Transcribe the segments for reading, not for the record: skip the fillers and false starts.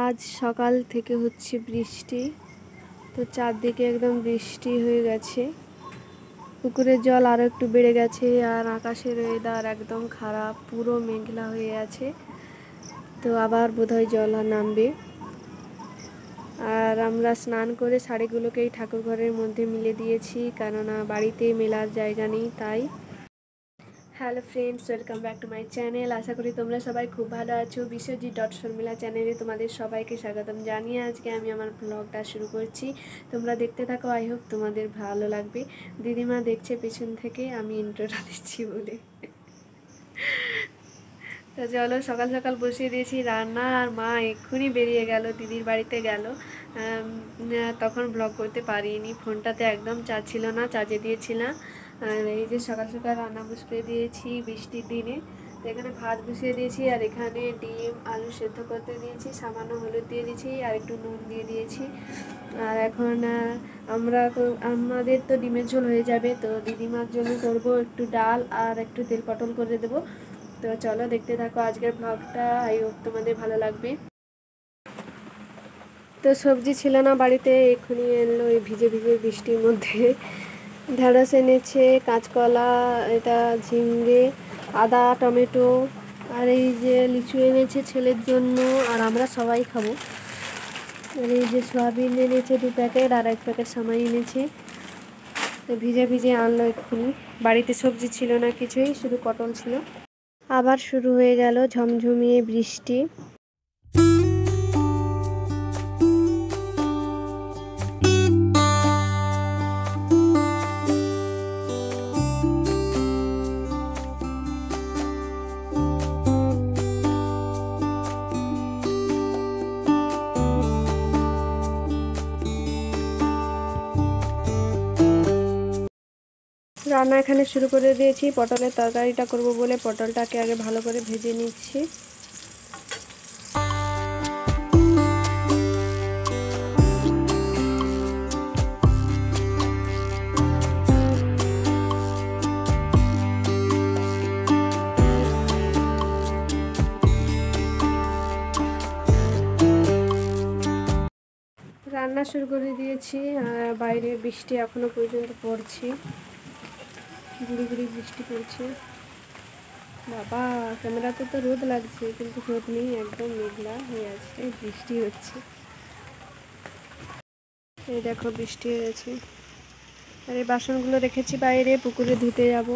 আজ সকাল থেকে হচ্ছে বৃষ্টি, তো চারদিকে একদম বৃষ্টি হয়ে গেছে। পুকুরের জল আরও একটু বেড়ে গেছে, আর আকাশের ওয়েদার একদম খারাপ, পুরো মেঘলা হয়ে আছে। তো আবার বোধহয় জল নামবে। আর আমরা স্নান করে শাড়িগুলোকেই ঠাকুর ঘরের মধ্যে মিলে দিয়েছি, কেননা বাড়িতে মেলার জায়গা নেই তাই। Hello friends, welcome back to my channel. আশা করি তোমরা সবাই খুব ভালো আছো। বিশ্বজিৎ.শর্মিলা চ্যানেলে তোমাদের সবাইকে স্বাগতম জানিয়ে আজকে আমি আমার ব্লগটা শুরু করছি। তোমরা দেখতে থাকো, আই হোপ তোমাদের ভালো লাগবে। দিদিমা দেখছে পেছন থেকে আমি ইন্ট্রোটা দিচ্ছি বলে। তো চলো, সকাল সকাল বসিয়ে দিয়েছি রান্না, আর মা এক্ষুনি বেরিয়ে গেল, দিদির বাড়িতে গেল। তখন ব্লগ করতে পারিনি, ফোনটাতে একদম চার্জ ছিল না, চার্জে দিয়েছিলাম। আর এই যে সকাল সকাল রান্না বসিয়ে দিয়েছি বৃষ্টির দিনে। তো এখানে ভাত বসিয়ে দিয়েছি, আর এখানে ডিম আলু সেদ্ধ করতে দিয়েছি, সামান্য হলুদ দিয়ে দিয়েছি, আর একটু নুন দিয়ে দিয়েছি। আর এখন আমাদের তো ডিমের ঝোল হয়ে যাবে, তো দিদিমার জন্য করব একটু ডাল আর একটু তেল পটল করে দেবো। তো চলো দেখতে থাকো আজকের ব্লগটা, আই হোপ তোমাদের ভালো লাগবে। তো সবজি ছিল না বাড়িতে, এক্ষুনি এলো এই ভিজে ভিজে বৃষ্টির মধ্যে। ঢেঁড়স এনেছে, কাঁচকলা, এটা ঝিঙে, আদা, টমেটো, আর এই যে লিচু এনেছে ছেলের জন্য, আর আমরা সবাই খাবো। আর এই যে সয়াবিন এনেছে 2 প্যাকেট, আর 1 প্যাকেট সামাই এনেছে। তো ভিজে ভিজে আনলো এক্ষুনি। বাড়িতে সবজি ছিল না কিছুই, শুধু পটল ছিল। আবার শুরু হয়ে গেল ঝমঝমিয়ে বৃষ্টি। রান্না এখানে শুরু করে দিয়েছি। পটলের তরকারিটা করব বলে পটলটাকে আগে ভালো করে ভেজে নিচ্ছি। রান্না শুরু করে দিয়েছি, আর বাইরে বৃষ্টি এখনো পর্যন্ত পড়ছে, গুড়ি গুড়ি বৃষ্টি পড়ছে। বাবা, ক্যামেরাতে তো রোদ লাগছে, কিন্তু রোদ নেই, একদম মেঘলা হয়ে আছে, বৃষ্টি হচ্ছে। এই দেখো বৃষ্টি হয়েছে। আর এই বাসনগুলো রেখেছি বাইরে, পুকুরে ধুতে যাব।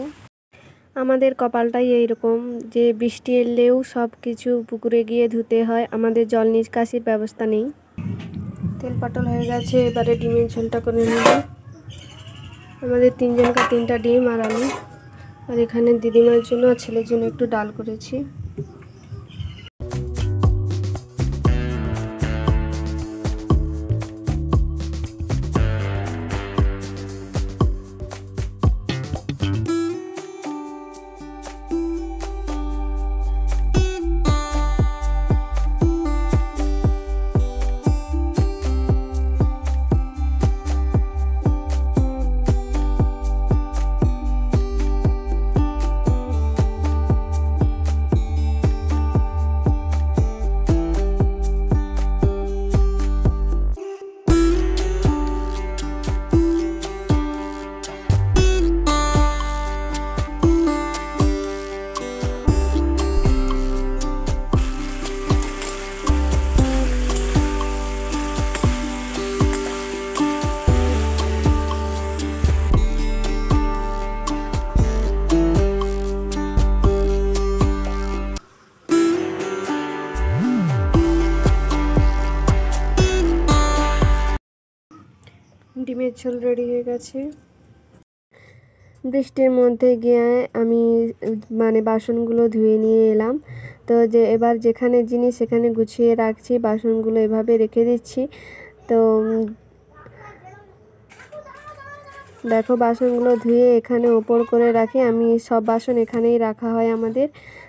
আমাদের কপালটাই এইরকম যে বৃষ্টি এলেও সব কিছু পুকুরে গিয়ে ধুতে হয়, আমাদের জল নিষ্কাশির ব্যবস্থা নেই। তেল পটল হয়ে গেছে, এবারে ডিমের ঝোলটা করে নেব। আমাদের 3 জনকে 3টা ডিম আর আলু। আর এখানে দিদিমার জন্য আর ছেলের জন্য একটু ডাল করেছি। ডিমের ঝোল রেডি হয়ে গেছে। বৃষ্টির মধ্যে গিয়ে আমি বাসনগুলো ধুয়ে নিয়ে এলাম। তো যে এবার যেখানে জিনিস সেখানে গুছিয়ে রাখছি, বাসনগুলো এভাবে রেখে দিচ্ছি। তো দেখো বাসনগুলো ধুয়ে এখানে উপর করে রাখি, আমি সব বাসন এখানেই রাখা হয় আমাদের।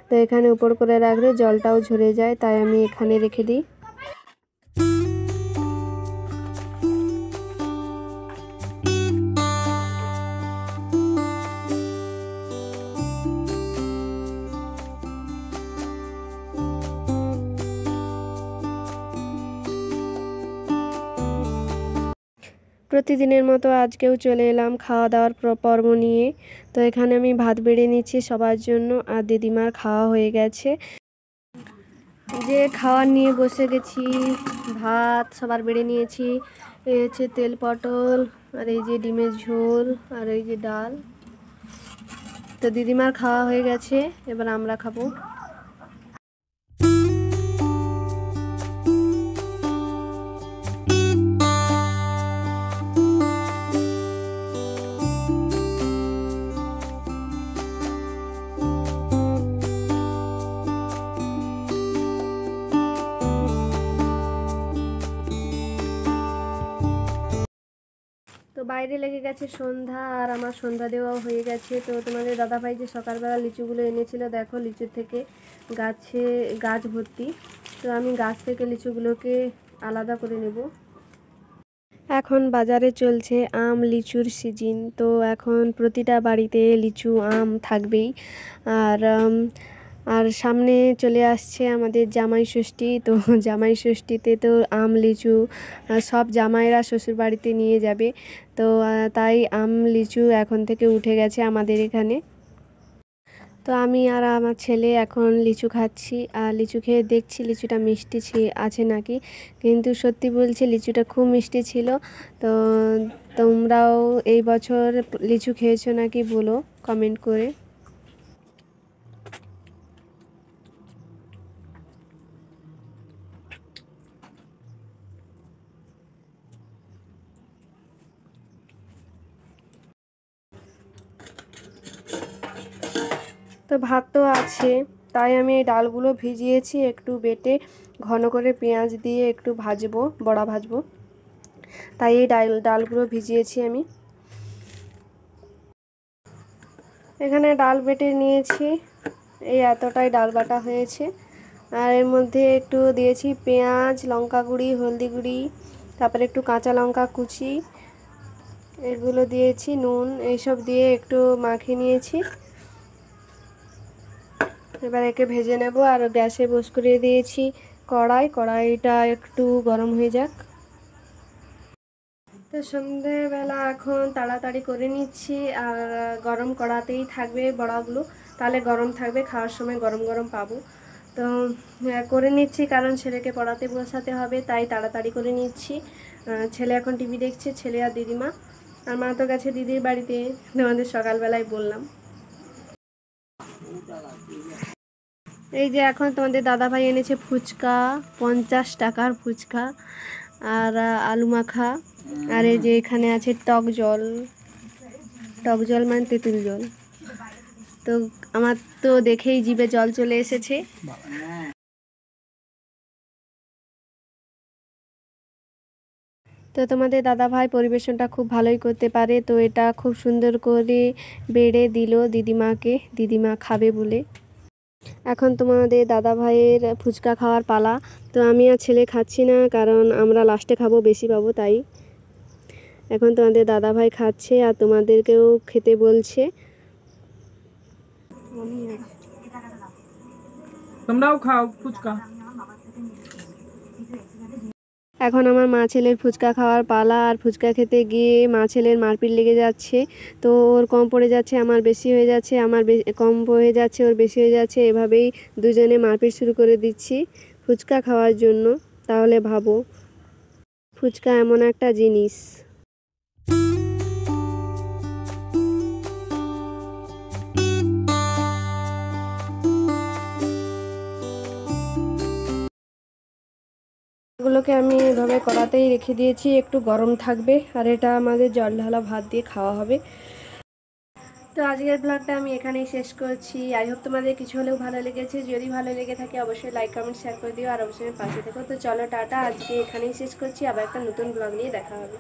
তো এখানে উপর করে রাখলে জলটাও ঝরে যায়, তাই আমি এখানে রেখে দিই। প্রতিদিনের মতো আজকেও চলে এলাম খাওয়া দাওয়ার পর্ব নিয়ে। তো এখানে আমি ভাত বেড়ে নিচ্ছি সবার জন্য, আর দিদিমার খাওয়া হয়ে গেছে। যে খাওয়ার নিয়ে বসে গেছি, ভাত সবার বেড়ে নিয়েছি। এই হচ্ছে তেল পটল, আর এই যে ডিমের ঝোল, আর এই যে ডাল। তো দিদিমার খাওয়া হয়ে গেছে, এবার আমরা খাবো। তো বাইরে লেগে গেছে সন্ধ্যা, আর আমার সন্ধ্যা দেওয়াও হয়ে গেছে। তো তোমাদের দাদাভাই যে সকালবেলা লিচুগুলো এনেছিল, দেখো লিচু থেকে গাছ ভর্তি। তো আমি গাছ থেকে লিচুগুলোকে আলাদা করে নেব। এখন বাজারে চলছে আম লিচুর সিজন, তো এখন প্রতিটা বাড়িতে লিচু আম থাকবেই। আর আর সামনে চলে আসছে আমাদের জামাই ষষ্ঠী। তো জামাই ষষ্ঠীতে তো আম লিচু সব জামাইরা শ্বশুর বাড়িতে নিয়ে যাবে। তো তাই আম লিচু এখন থেকে উঠে গেছে আমাদের এখানে। তো আমি আর আমার ছেলে এখন লিচু খাচ্ছি, আর লিচু খেয়ে দেখছি লিচুটা মিষ্টি আছে নাকি। কিন্তু সত্যি বলছি লিচুটা খুব মিষ্টি ছিল। তো তোমরাও এই বছর লিচু খেয়েছো নাকি বলো কমেন্ট করে। তো ভাত তো আছে, তাই আমি এই ডালগুলো ভিজিয়েছি একটু বেটে, ঘন করে পেঁয়াজ দিয়ে একটু ভাজবো, বড়া ভাজবো। তাই এই ডালগুলো ভিজিয়েছি আমি। এখানে ডাল বেটে নিয়েছি, এই এতটাই ডাল বাটা হয়েছে। আর এর মধ্যে একটু দিয়েছি পেঁয়াজ, লঙ্কা গুঁড়ি, হলদি গুঁড়ি, তারপরে একটু কাঁচা লঙ্কা কুচি, এগুলো দিয়েছি, নুন, এইসব দিয়ে একটু মাখিয়ে নিয়েছি। এবার একে ভেজে নেব। আর গ্যাসে করে দিয়েছি কড়াইটা একটু গরম হয়ে যাক। তো সন্ধেবেলা এখন তাড়াতাড়ি করে নিচ্ছি, আর গরম কড়াতেই থাকবে বড়াগুলো, তাহলে গরম থাকবে, খাওয়ার সময় গরম গরম পাবো। তো করে নিচ্ছি, কারণ ছেলেকে পড়াতে বসাতে হবে, তাই তাড়াতাড়ি করে নিচ্ছি। ছেলে এখন টিভি দেখছে, ছেলে আর দিদিমা। আর মা তো গেছে দিদির বাড়িতে, তোমাদের সকালবেলায় বললাম। এই যে এখন তোমাদের দাদাভাই এনেছে ফুচকা, 50 টাকার ফুচকা, আর আলু মাখা, আর এই যে এখানে আছে টক জল মানে তেঁতুল জল। তো আমার তো দেখেই জিভে জল চলে এসেছে। তো তোমাদের দাদাভাই পরিবেশনটা খুব ভালোই করতে পারে, তো এটা খুব সুন্দর করে বেড়ে দিল দিদিমাকে, দিদিমা খাবে বলে। এখন তোমাদের দাদা ভাইয়ের ফুচকা খাওয়ার পালা। তো আমি আর ছেলে খাচ্ছি না, কারণ আমরা লাস্টে খাবো, বেশি পাবো তাই। এখন তোমাদের দাদা ভাই খাচ্ছে, আর তোমাদেরকেও খেতে বলছে। তোমরাও খাও ফুচকা। এখন আমার মা ছেলের ফুচকা খাওয়ার পালা, আর ফুচকা খেতে গিয়ে মা ছেলের মারপিট লেগে যাচ্ছে। তো ওর কম পড়ে যাচ্ছে, আমার বেশি হয়ে যাচ্ছে, আমার কম হয়ে যাচ্ছে, ওর বেশি হয়ে যাচ্ছে, এভাবেই দুজনে মারপিট শুরু করে দিচ্ছি ফুচকা খাওয়ার জন্য। তাহলে ভাবো, ফুচকা এমন একটা জিনিস। এগুলোকে আমি এভাবে কড়াতেই রেখে দিয়েছি, একটু গরম থাকবে, আর এটা আমাদের জল ঢালা ভাত দিয়ে খাওয়া হবে। তো আজকের ব্লগটা আমি এখানেই শেষ করছি। আই হোপ তোমাদের কিছু হলেও ভালো লেগেছে। যদি ভালো লেগে থাকে অবশ্যই লাইক কমেন্ট শেয়ার করে দিও, আর অবশ্যই পাশে থেকো। তো চলো টাটা, আজকে এখানেই শেষ করছি, আবার একটা নতুন ব্লগ নিয়ে দেখা হবে।